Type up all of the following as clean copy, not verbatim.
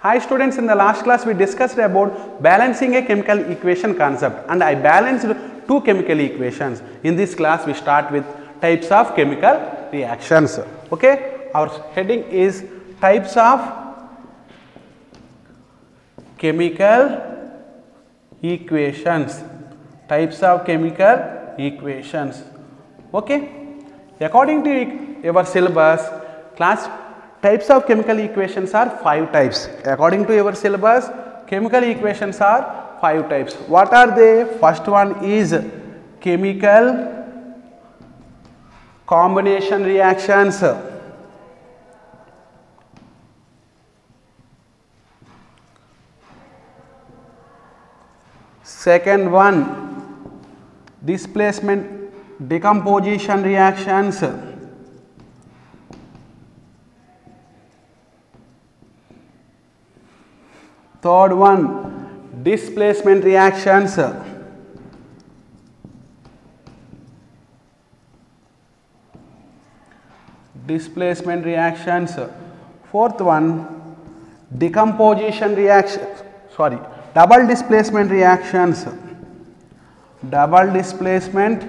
Hi students, in the last class we discussed about balancing a chemical equation concept and I balanced two chemical equations. In this class we start with types of chemical reactions. Okay, our heading is types of chemical equations. Types of chemical equations. Okay, according to your syllabus, class types of chemical equations are 5 types. According to your syllabus, chemical equations are 5 types. What are they? First one is chemical combination reactions. Second one, displacement decomposition reactions. Third one, displacement reactions. Displacement reactions. Fourth one, decomposition reactions. Sorry, double displacement reactions. Double displacement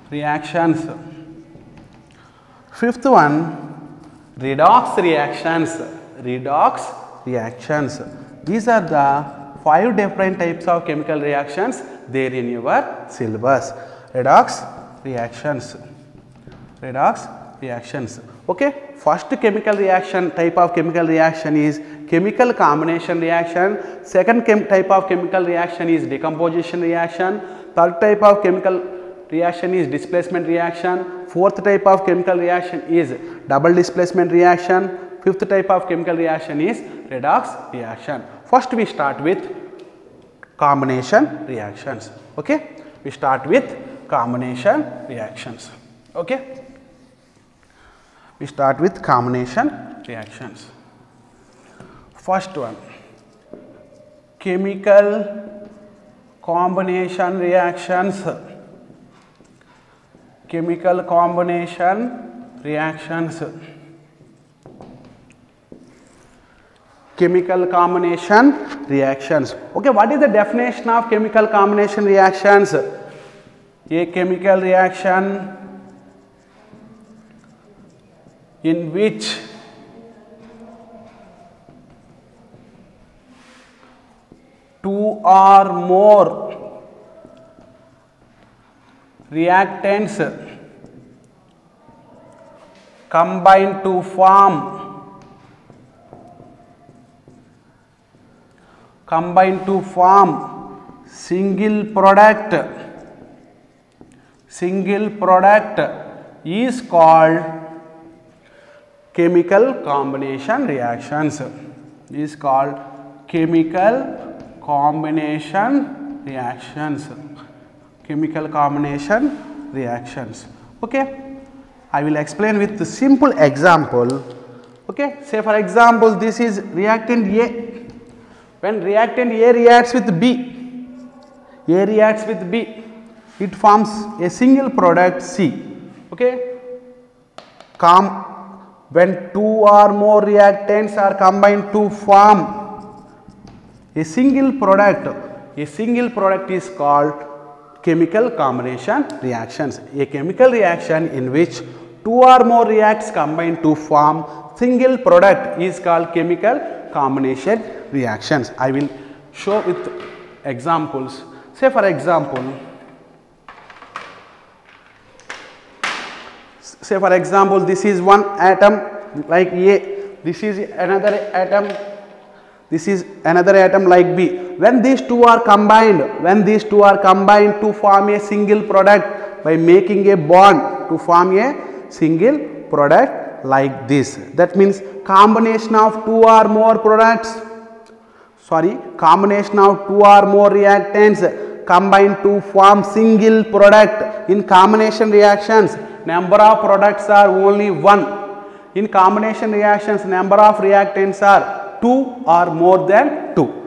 reactions. Fifth one, redox reactions. Redox reactions. These are the 5 different types of chemical reactions there in your syllabus. Redox reactions. Redox reactions. Okay, first chemical reaction type of chemical reaction is chemical combination reaction. Second type of chemical reaction is decomposition reaction. Third type of chemical reaction is displacement reaction. Fourth type of chemical reaction is double displacement reaction. Fifth type of chemical reaction is redox reaction. First we start with combination reactions. Okay, we start with combination reactions. Okay, we start with combination reactions. First one, chemical combination reactions. Chemical combination reactions. Chemical combination reactions. Okay, what is the definition of chemical combination reactions? A chemical reaction in which two or more reactants combine to form single product. Single product is called chemical combination reactions. Is called chemical combination reactions. Chemical combination reactions. Okay, I will explain with a simple example. Okay, say for example, this is reactant A. When reactant A reacts with B, it forms a single product C. Okay, when two or more reactants are combined to form a single product is called chemical combination reactions. A chemical reaction in which two or more reacts combine to form single product is called chemical combination reactions. I will show with examples. Say for example, this is one atom like A, this is another atom, this is another atom like B. When these two are combined to form a single product by making a bond to form a single product like this. That means combination of two or more reactants combine to form single product. In combination reactions, number of products are only 1. In combination reactions, number of reactants are 2 or more than 2.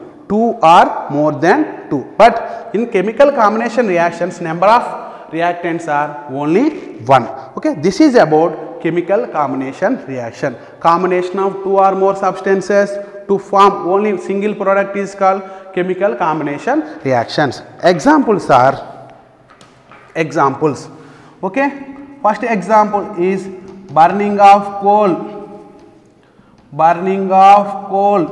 But in chemical combination reactions, number of reactants are only 1. Okay, this is about chemical combination reaction. Combination of two or more substances to form only single product is called chemical combination reactions. Examples are examples. Okay, first example is burning of coal. Burning of coal.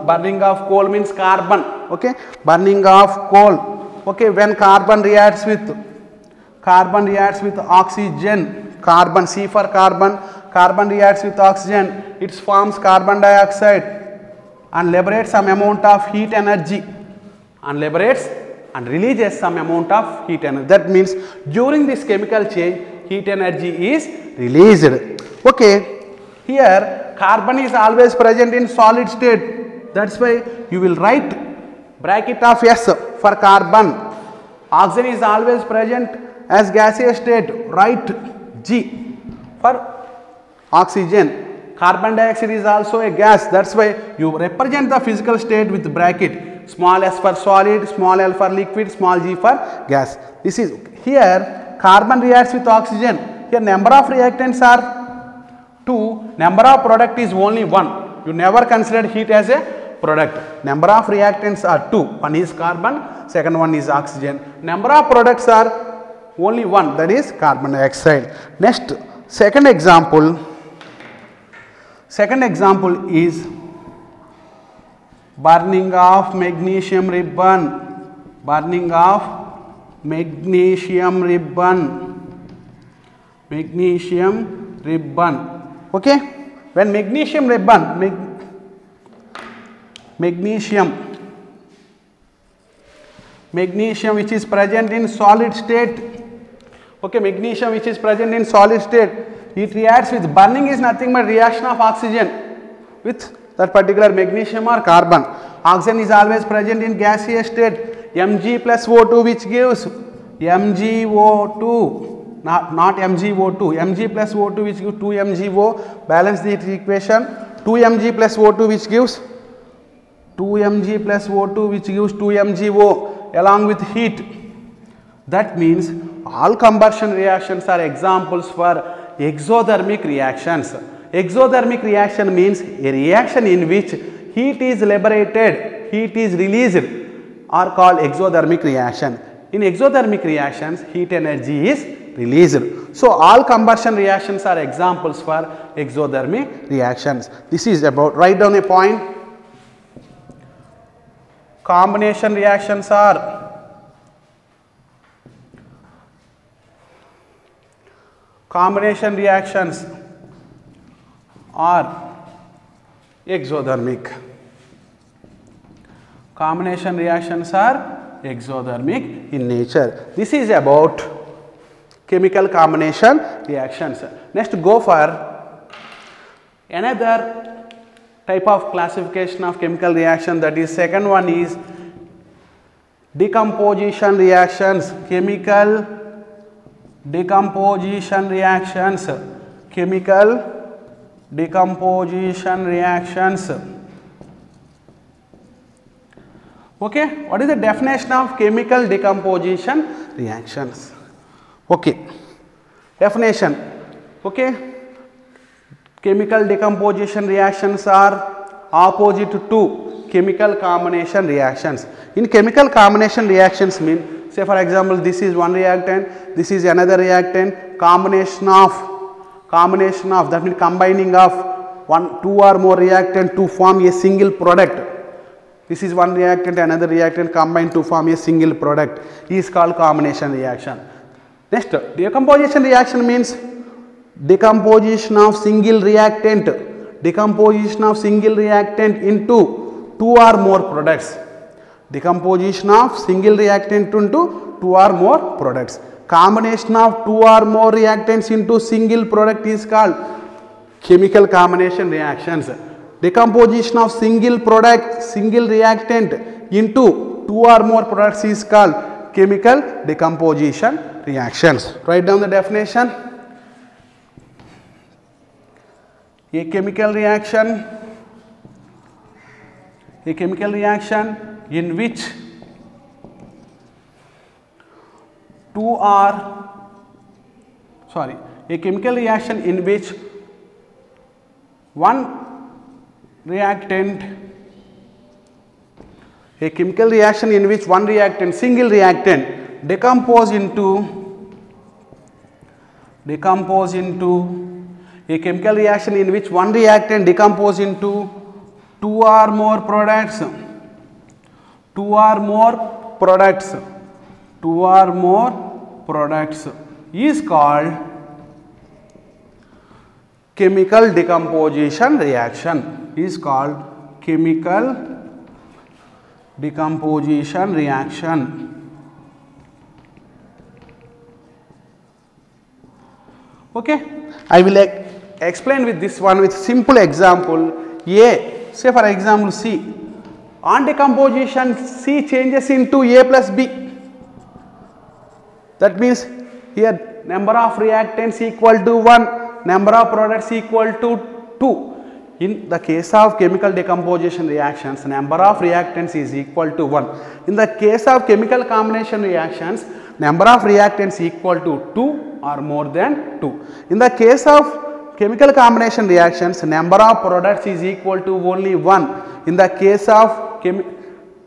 Burning of coal means carbon. Okay, burning of coal. Okay, when carbon reacts with oxygen, carbon, C for carbon, carbon reacts with oxygen, it forms carbon dioxide and liberates some amount of heat energy, and liberates and releases some amount of heat energy. That means during this chemical change, heat energy is released. Okay, here carbon is always present in solid state. That's why you will write bracket of S for carbon. Oxygen is always present as gaseous state. Write G for oxygen. Carbon dioxide is also a gas. That's why you represent the physical state with bracket. Small s for solid, small l for liquid, small g for gas. This is here carbon reacts with oxygen. Here number of reactants are 2. Number of product is only 1. You never consider heat as a product. Number of reactants are 2. One is carbon, second one is oxygen. Number of products are only 1, that is carbon dioxide. Next, second example is burning of magnesium ribbon. Burning of magnesium ribbon. Magnesium ribbon. Okay, when magnesium ribbon, magnesium which is present in solid state. Okay, magnesium which is present in solid state, it reacts with burning is nothing but reaction of oxygen with that particular magnesium or carbon. Oxygen is always present in gaseous state. Mg plus O2 which gives MgO2, not MgO2, Mg plus O2 which gives 2MgO. Balance the equation. 2Mg plus O2 which gives 2Mg plus O2 which gives 2MgO along with heat. That means all combustion reactions are examples for exothermic reactions. Exothermic reaction means a reaction in which heat is liberated, heat is released, are called exothermic reaction. In exothermic reactions, heat energy is released. So all combustion reactions are examples for exothermic reactions. This is about, write down a point. Combination reactions are exothermic. Combination reactions are exothermic in nature. This is about chemical combination reactions. Next, go for another type of classification of chemical reaction, that is second one is decomposition reactions. Chemical decomposition reactions. Chemical decomposition reactions. Okay, what is the definition of chemical decomposition reactions? Okay, definition. Okay, chemical decomposition reactions are opposite to chemical combination reactions. In chemical combination reactions mean, say for example, this is one reactant, this is another reactant, combination of, that means combining of two or more reactant to form a single product. This is one reactant, another reactant combined to form a single product, is called combination reaction. Next, decomposition reaction means decomposition of single reactant into two or more products. Decomposition of single reactant into two or more products. Combination of two or more reactants into single product is called chemical combination reactions. Decomposition of single reactant into two or more products is called chemical decomposition reactions. Write down the definition. A chemical reaction in which A chemical reaction in which one reactant, single reactant decompose into a chemical reaction in which one reactant decompose into two or more products is called chemical decomposition reaction. Okay, I will explain with this one with simple example. A, say for example C, on decomposition C changes into A plus B. That means here number of reactants equal to 1, number of products equal to 2. In the case of chemical decomposition reactions, number of reactants is equal to 1. In the case of chemical combination reactions, number of reactants equal to 2 or more than 2. In the case of chemical combination reactions, number of products is equal to only 1. In the case of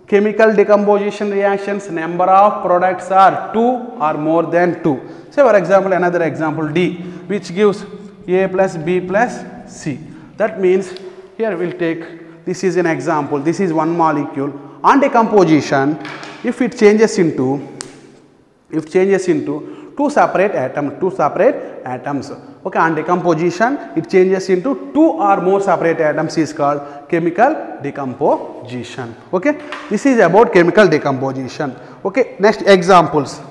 chemical decomposition reactions, number of products are 2 or more than 2. Say for example, another example D, which gives A plus B plus C. That means here we will take, this is an example, this is one molecule. On decomposition, if it changes into two separate atoms. Okay, on decomposition it changes into 2 or more separate atoms is called chemical decomposition. Okay, this is about chemical decomposition. Okay, next examples.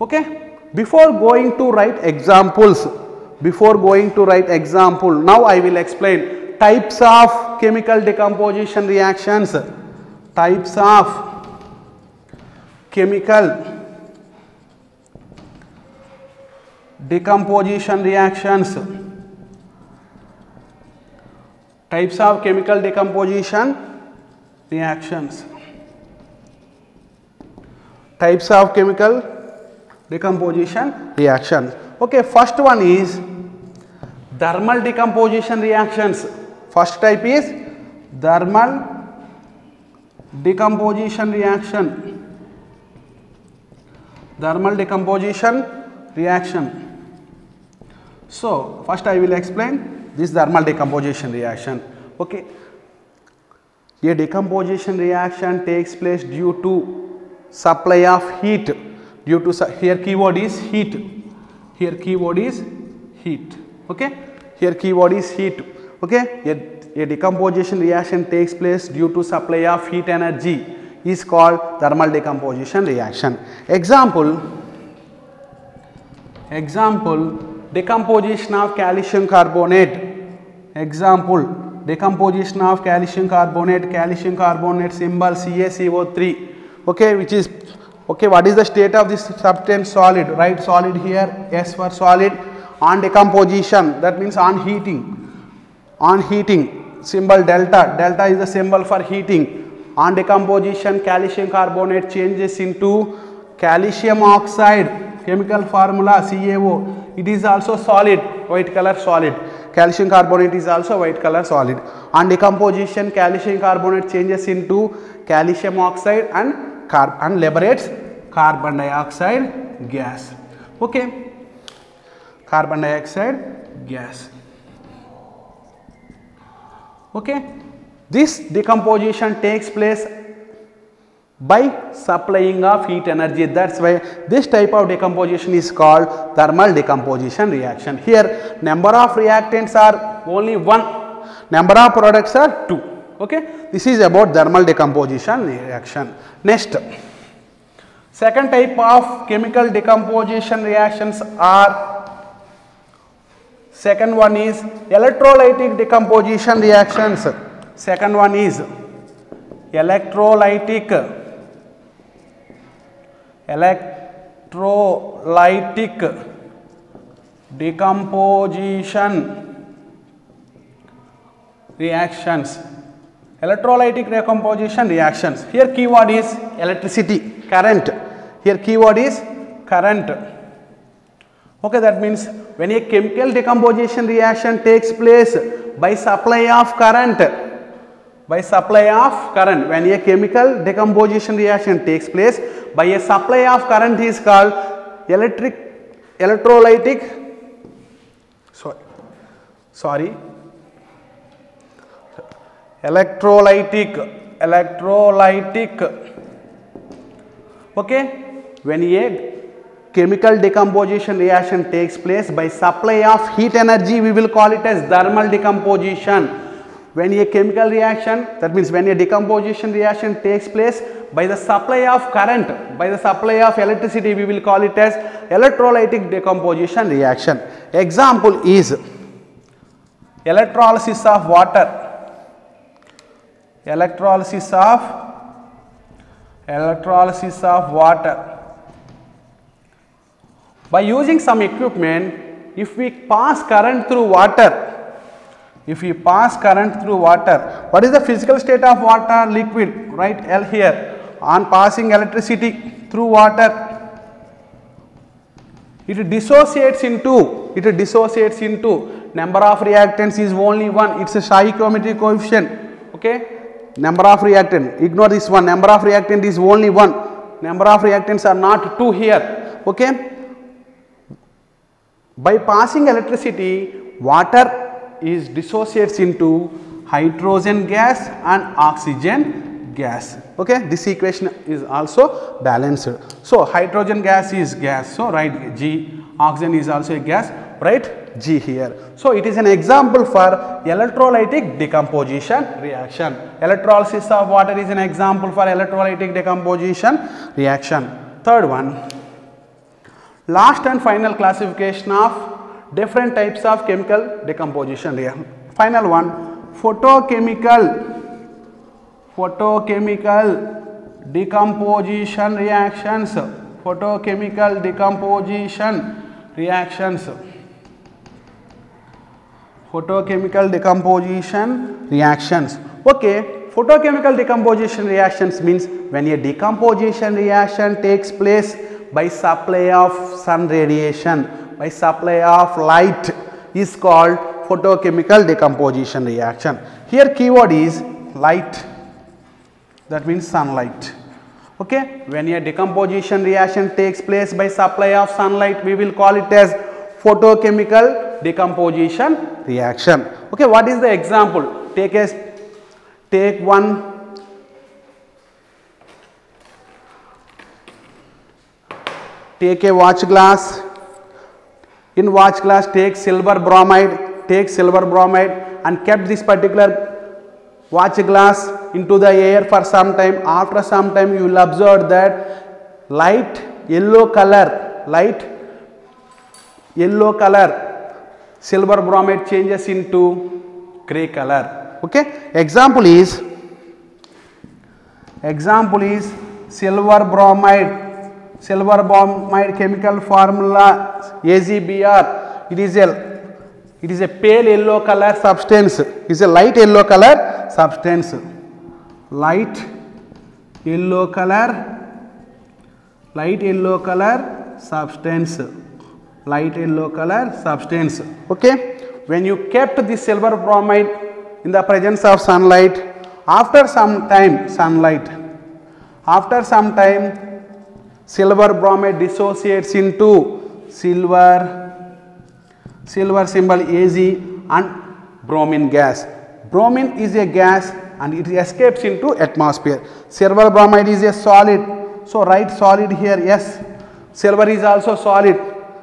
Okay, before going to write example, now I will explain types of chemical decomposition reactions. Types of chemical decomposition reactions. Types of chemical decomposition reactions. Types of chemical decomposition reactions. Okay, first one is thermal decomposition reactions. First type is thermal decomposition reaction. Thermal decomposition reaction. So first I will explain this thermal decomposition reaction. Okay, a decomposition reaction takes place due to supply of heat. Here keyword is heat. Here keyword is heat. Okay, here keyword is heat. Okay, a decomposition reaction takes place due to supply of heat energy is called thermal decomposition reaction. Example, decomposition of calcium carbonate. Example, decomposition of calcium carbonate symbol CaCO3. Okay, which is, okay, what is the state of this substance? Solid. Write solid here, S for solid. On decomposition, that means on heating, symbol delta is the symbol for heating. On decomposition, calcium carbonate changes into calcium oxide, chemical formula CaO. It is also solid, white color solid. Calcium carbonate is also white color solid. On decomposition, calcium carbonate changes into calcium oxide and liberates carbon dioxide gas. Okay, carbon dioxide gas. Okay, this decomposition takes place by supplying of heat energy. That's why this type of decomposition is called thermal decomposition reaction. Here number of reactants are only 1, number of products are 2. Okay, this is about thermal decomposition reaction. Next, second type of chemical decomposition reactions are, second one is electrolytic decomposition reactions. Second one is electrolytic decomposition reactions. Electrolytic decomposition reactions. Here keyword is electricity, current. Here keyword is current. Okay, that means when a chemical decomposition reaction takes place by supply of current, when a chemical decomposition reaction takes place by a supply of current is called electrolytic okay, when a chemical decomposition reaction takes place by supply of heat energy, we will call it as thermal decomposition. When a chemical reaction, that means when a decomposition reaction takes place by the supply of current, by the supply of electricity, we will call it as electrolytic decomposition reaction. Example is electrolysis of water. Electrolysis of water. By using some equipment, if we pass current through water, what is the physical state of water? Liquid, right? L here. On passing electricity through water, it dissociates into number of reactants is only 1. It's a stoichiometric coefficient. Okay, number of reactant, ignore this one, number of reactant is only 1. Number of reactants are not 2 here. Okay, by passing electricity, water is dissociates into hydrogen gas and oxygen gas. Okay, this equation is also balanced. So hydrogen gas is gas, so write G. Oxygen is also a gas, write G here. So it is an example for electrolytic decomposition reaction. Electrolysis of water is an example for electrolytic decomposition reaction. Third one, last and final classification of different types of chemical decomposition reaction. Final one, photochemical decomposition reactions. Photochemical decomposition reactions. Photochemical decomposition reactions. Okay, photochemical decomposition reactions means when a decomposition reaction takes place by supply of sun radiation, by supply of light, is called photochemical decomposition reaction. Here keyword is light, that means sunlight. Okay, when a decomposition reaction takes place by supply of sunlight, we will call it as photochemical decomposition reaction. Okay, what is the example? Take a watch glass. In watch glass, take silver bromide and kept this particular watch glass into the air for some time. After some time, you will observe that light yellow color silver bromide changes into gray color. Okay, example is silver bromide chemical formula AgBr. It is a pale yellow color substance. It is a light yellow color substance. Light yellow color substance. Okay, when you kept the silver bromide in the presence of sunlight, after some time silver bromide dissociates into silver symbol Ag and bromine gas. Bromine is a gas and it escapes into atmosphere. Silver bromide is a solid, so write solid here. Yes, silver is also solid.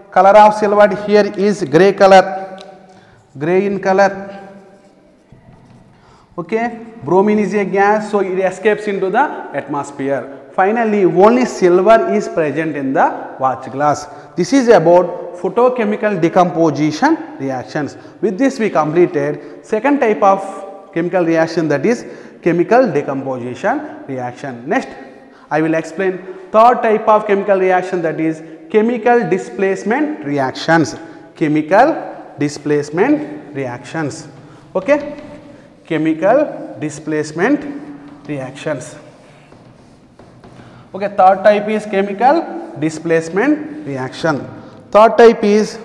Color of silver here is gray in color. Okay, bromine is a gas, so it escapes into the atmosphere. Finally, only silver is present in the watch glass. This is about photochemical decomposition reactions. With this, we completed second type of chemical reaction, that is chemical decomposition reaction. Next, I will explain third type of chemical reaction, that is chemical displacement reactions. Chemical displacement reactions. Okay, chemical displacement reactions. Okay, third type is chemical displacement reaction. Third type is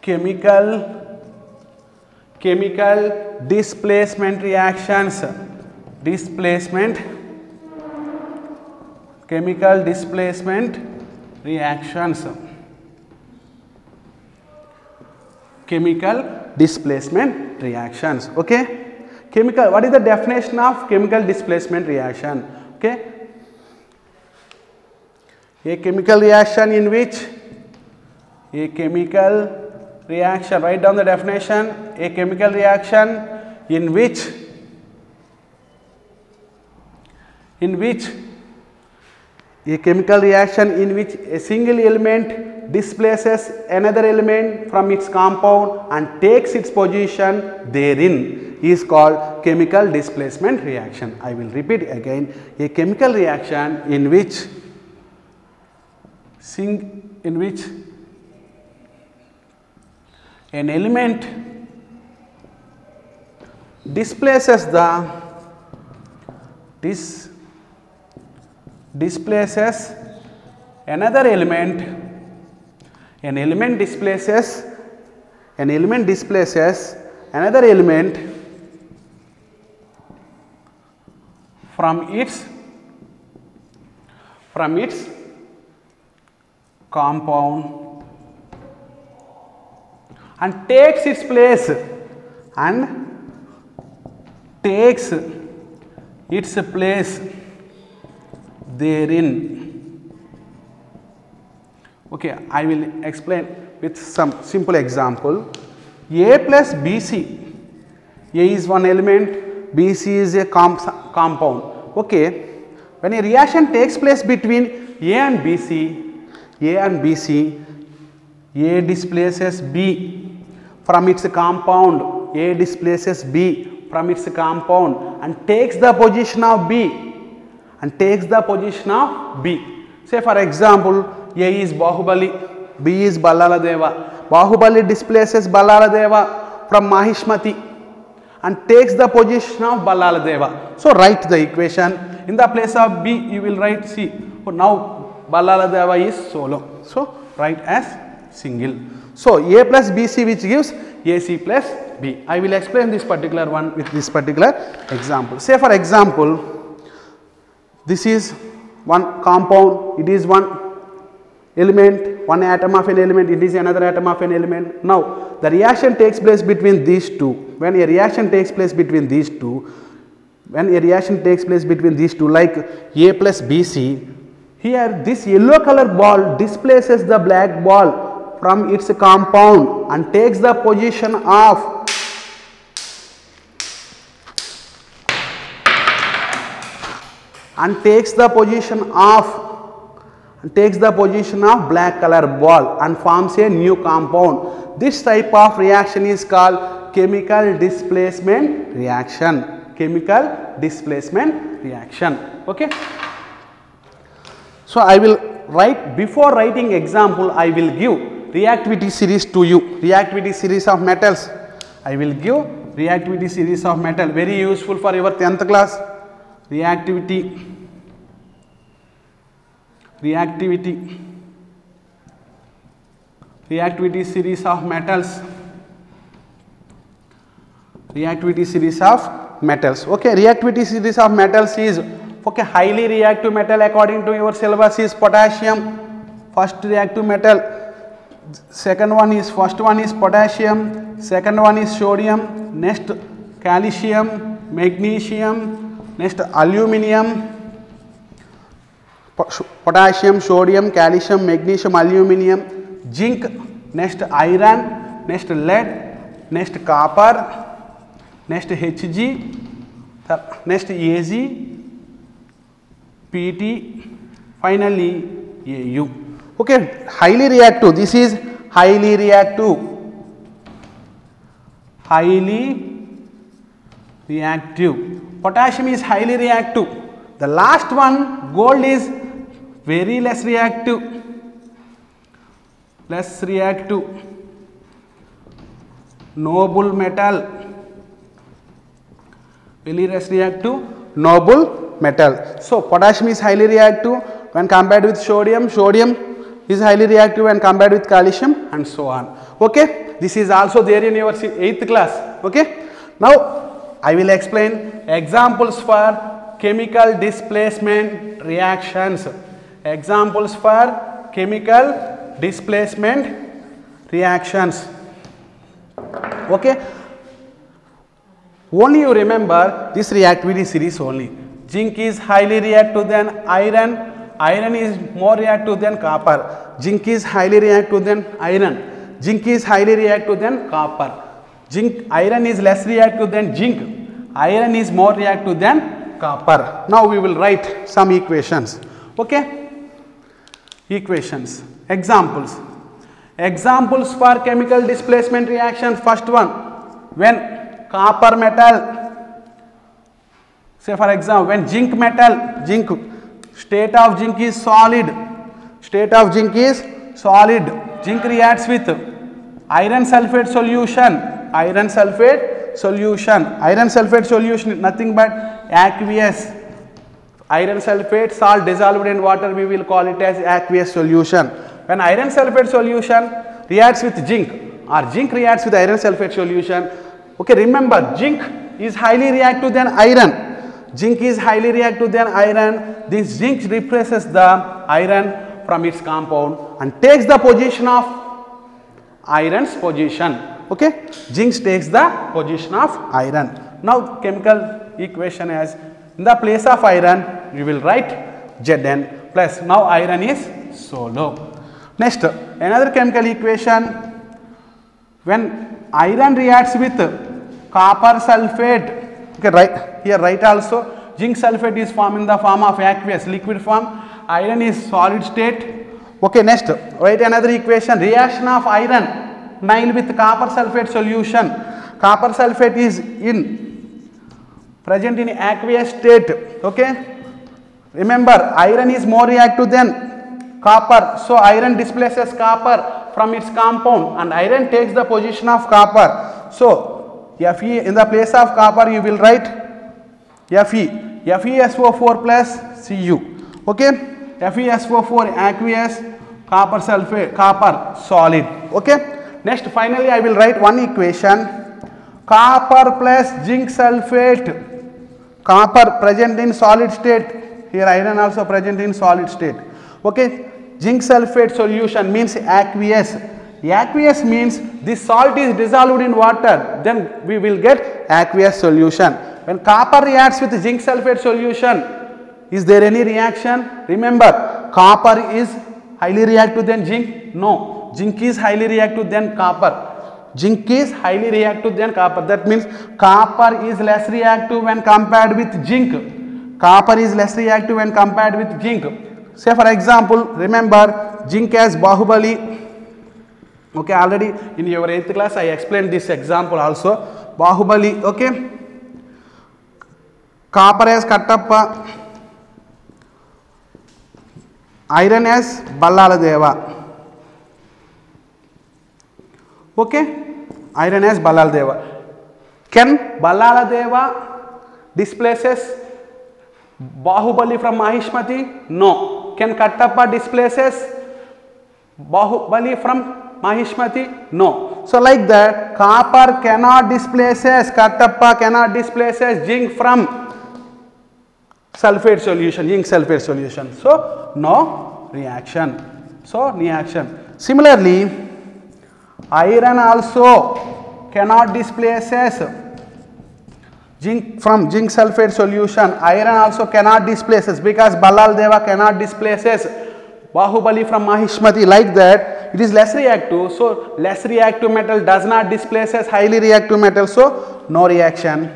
chemical displacement reactions, chemical displacement reactions, chemical displacement reactions. Okay, chemical, what is the definition of chemical displacement reaction? Okay, a chemical reaction in which, a chemical reaction, write down the definition, a chemical reaction in which a chemical reaction in which a single element displaces another element from its compound and takes its position therein is called chemical displacement reaction. I will repeat again, a chemical reaction in which an element displaces another element, an element displaces another element from its compound and takes its place therein. Okay, I will explain with some simple example. A plus BC, A is one element, BC is a compound. Okay, when a reaction takes place between A and BC, A displaces B from its compound, A displaces B from its compound and takes the position of B, Say for example, A is Bahubali, B is Ballala Deva. Bahubali displaces Ballala Deva from Mahishmati and takes the position of Ballala Deva. So write the equation. In the place of B, you will write C. So now Ballala Deva is solo. So write as single. So A plus BC, which gives AC plus B. I will explain this particular one with this particular example. Say for example, this is one compound, it is one element, one atom of an element, it is another atom of an element. Now the reaction takes place between these two. When a reaction takes place between these two, like A plus BC, here this yellow color ball displaces the black ball from its compound and takes the position of black color ball and forms a new compound. This type of reaction is called chemical displacement reaction. Okay. So I will write, before writing example, I will give reactivity series to you, reactivity series of metals. I will give reactivity series of metal, very useful for your 10th class. Reactivity series of metals. Okay, reactivity series of metals is, okay, highly reactive metal according to your syllabus is potassium, first reactive metal. First one is potassium, second one is sodium, next calcium, magnesium, next aluminum, potassium, sodium, calcium, magnesium, aluminum, zinc, next iron, next lead, next copper, next Hg, next Az, Pt, finally Au. Okay, highly reactive, this is highly reactive. Potassium is highly reactive. The last one, gold, is very less reactive. Noble metal, very less reactive, noble metal. So potassium is highly reactive when compared with sodium. Sodium is highly reactive when compared with calcium, and so on. Okay, this is also there in your 8th class. Okay, now I will explain examples for chemical displacement reactions. Examples for chemical displacement reactions. Okay, only you remember this reactivity series only. Zinc is highly reactive than iron. Iron is more reactive than copper. Zinc is highly reactive than iron. Zinc is highly reactive than copper. Iron is less reactive than zinc. Iron is more reactive than copper. Now we will write some equations. Okay? Equations. Examples. Examples for chemical displacement reaction. First one, when copper metal, say for example, when zinc metal, state of zinc is solid. State of zinc is solid. Zinc reacts with iron sulfate solution. Iron sulfate solution. Iron sulfate solution is nothing but aqueous. Iron sulfate salt dissolved in water, we will call it as aqueous solution. When iron sulfate solution reacts with zinc, or zinc reacts with iron sulfate solution, okay, remember zinc is highly reactive than iron. Zinc is highly reactive than iron. This zinc replaces the iron from its compound and takes the position of iron's position. Okay, zinc takes the position of iron. Now chemical equation as, in the place of iron we will write Zn plus. Now iron is so low. Next, another chemical equation, when iron reacts with copper sulfate. Okay, right here, right also, zinc sulfate is formed in the form of aqueous liquid form. Iron is solid state. Okay, next, write another equation, reaction of iron nile with copper sulfate solution. Copper sulfate is present in aqueous state. Okay, remember iron is more reactive than copper, so iron displaces copper from its compound and iron takes the position of copper. So Fe, in the place of copper you will write Fe, FeSO4 plus Cu. Okay, FeSO4 aqueous, copper sulfate, copper solid. Okay, next finally I will write one equation, copper plus zinc sulfate. Copper present in solid state, here iron also present in solid state. Okay, zinc sulfate solution means aqueous. Aqueous means this salt is dissolved in water, then we will get aqueous solution. When copper reacts with zinc sulfate solution, is there any reaction? Remember, copper is highly reactive than zinc? No, zinc is highly reactive than copper. Zinc is highly reactive than copper. That means copper is less reactive when compared with zinc. Copper is less reactive when compared with zinc. Say for example, remember zinc as Bahubali. Okay, already in your 8th class I explained this example also. Bahubali, okay. Copper as Kattappa. Iron as Ballaladeva. Okay, iron as Ballaladeva. Can Ballaladeva displaces Bahubali from Mahishmati? No. Can Kattappa displaces Bahubali from Mahishmati? No. So like that, copper cannot displaces, Kattappa cannot displaces zinc from sulfate solution, zinc sulfate solution. So no reaction. So reaction. Similarly, iron also cannot displaces zinc from zinc sulfate solution. Iron also cannot displaces because Ballaladeva cannot displaces Bahubali from Mahishmati. Like that, it is less reactive. So less reactive metal does not displaces highly reactive metal. So no reaction.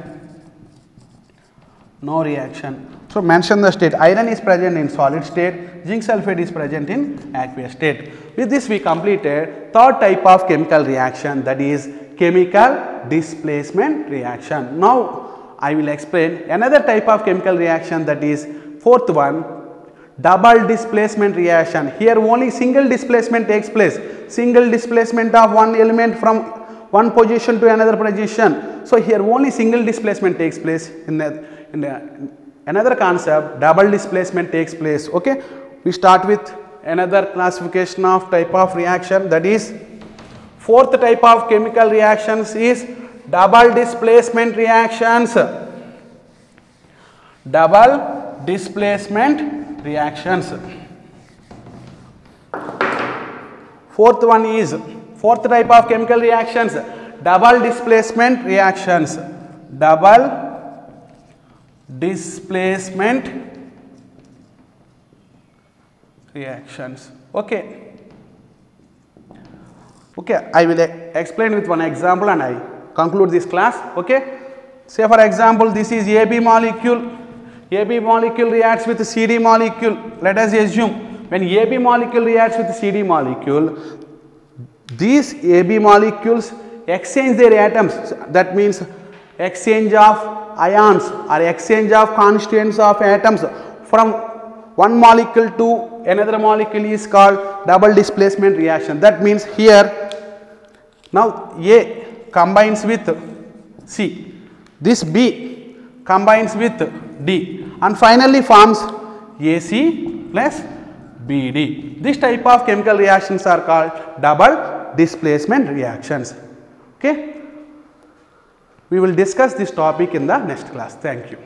No reaction. So mention the state. Iron is present in solid state. Zinc sulfate is present in aqueous state. With this we completed third type of chemical reaction, that is chemical displacement reaction. Now I will explain another type of chemical reaction, that is fourth one, double displacement reaction. Here only single displacement takes place. Single displacement of one element from one position to another position. So here only single displacement takes place. In another concept, double displacement takes place. Okay, we start with another classification of type of reaction, that is fourth type of chemical reactions is double displacement reactions. Double displacement reactions. Fourth type of chemical reactions, double displacement reactions. Double displacement reactions. Okay. Okay, I will explain with one example and I conclude this class. Okay. Say for example, this is AB molecule. AB molecule reacts with CD molecule. Let us assume when AB molecule reacts with CD molecule, these AB molecules exchange their atoms. That means exchange of ions or exchange of constituents of atoms from one molecule to another molecule is called double displacement reaction. That means here now A combines with C, this B combines with D and finally forms AC plus BD. This type of chemical reactions are called double displacement reactions. Okay. We will discuss this topic in the next class. Thank you.